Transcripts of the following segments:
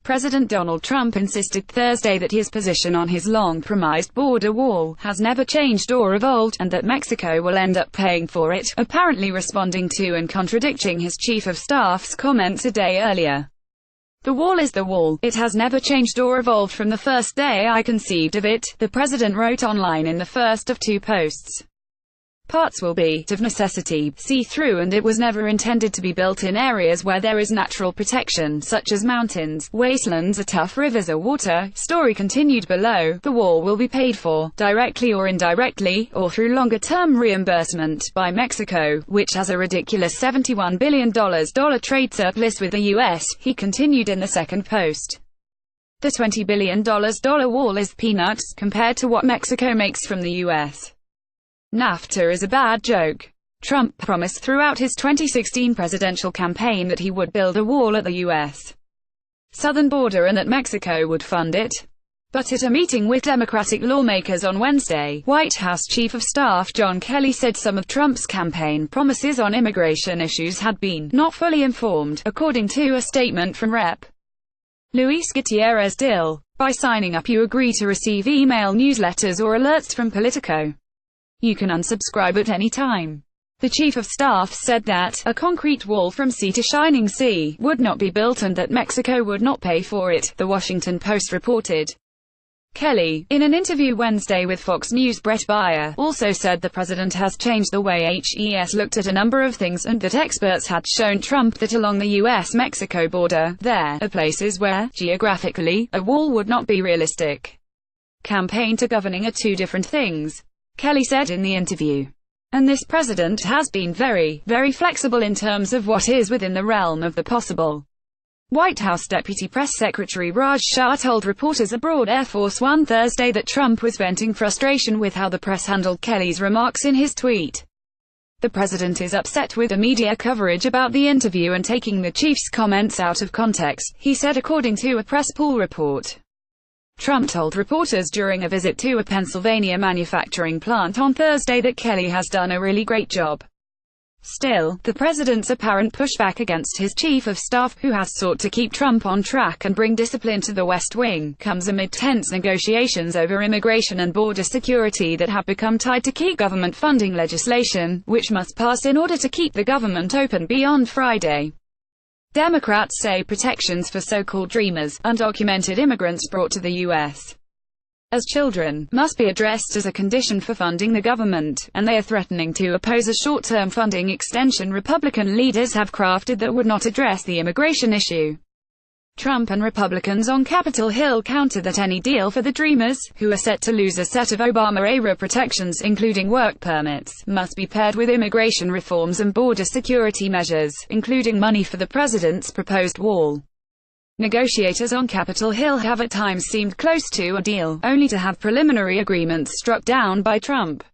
President Donald Trump insisted Thursday that his position on his long-promised border wall has never changed or evolved, and that Mexico will end up paying for it, apparently responding to and contradicting his chief of staff's comments a day earlier. "The wall is the wall. It has never changed or evolved from the first day I conceived of it," the president wrote online in the first of two posts. "Parts will be, of necessity, see-through, and it was never intended to be built in areas where there is natural protection, such as mountains, wastelands or tough rivers or water." Story continued below. "The wall will be paid for, directly or indirectly, or through longer-term reimbursement, by Mexico, which has a ridiculous $71 billion trade surplus with the U.S., he continued in the second post. "The $20 billion wall is peanuts, compared to what Mexico makes from the U.S. NAFTA is a bad joke." Trump promised throughout his 2016 presidential campaign that he would build a wall at the U.S. southern border and that Mexico would fund it. But at a meeting with Democratic lawmakers on Wednesday, White House Chief of Staff John Kelly said some of Trump's campaign promises on immigration issues had been not fully informed, according to a statement from Rep. Luis Gutierrez Dill. "By signing up you agree to receive email newsletters or alerts from Politico. You can unsubscribe at any time." The chief of staff said that a concrete wall from sea to shining sea would not be built and that Mexico would not pay for it, The Washington Post reported. Kelly, in an interview Wednesday with Fox News' Brett Baier, also said the president has changed the way HES looked at a number of things and that experts had shown Trump that along the U.S.-Mexico border, there are places where, geographically, a wall would not be realistic. Campaign to governing are two different things, Kelly said in the interview. And this president has been very, very flexible in terms of what is within the realm of the possible. White House Deputy Press Secretary Raj Shah told reporters aboard Air Force One Thursday that Trump was venting frustration with how the press handled Kelly's remarks in his tweet. "The president is upset with the media coverage about the interview and taking the chief's comments out of context," he said according to a press pool report. Trump told reporters during a visit to a Pennsylvania manufacturing plant on Thursday that Kelly has done a really great job. Still, the president's apparent pushback against his chief of staff, who has sought to keep Trump on track and bring discipline to the West Wing, comes amid tense negotiations over immigration and border security that have become tied to key government funding legislation, which must pass in order to keep the government open beyond Friday. Democrats say protections for so-called dreamers, undocumented immigrants brought to the U.S. as children, must be addressed as a condition for funding the government, and they are threatening to oppose a short-term funding extension Republican leaders have crafted that would not address the immigration issue. Trump and Republicans on Capitol Hill countered that any deal for the Dreamers, who are set to lose a set of Obama-era protections including work permits, must be paired with immigration reforms and border security measures, including money for the president's proposed wall. Negotiators on Capitol Hill have at times seemed close to a deal, only to have preliminary agreements struck down by Trump.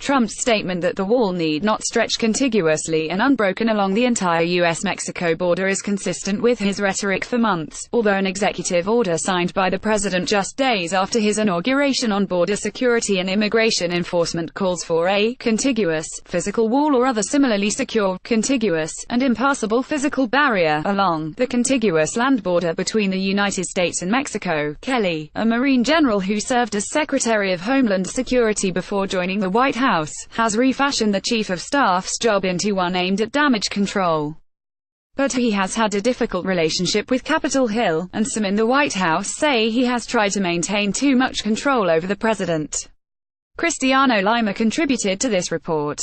Trump's statement that the wall need not stretch contiguously and unbroken along the entire U.S.-Mexico border is consistent with his rhetoric for months, although an executive order signed by the president just days after his inauguration on border security and immigration enforcement calls for a contiguous, physical wall or other similarly secure, contiguous, and impassable physical barrier along the contiguous land border between the United States and Mexico. Kelly, a Marine general who served as Secretary of Homeland Security before joining the White House, has refashioned the Chief of Staff's job into one aimed at damage control. But he has had a difficult relationship with Capitol Hill, and some in the White House say he has tried to maintain too much control over the president. Cristiano Lima contributed to this report.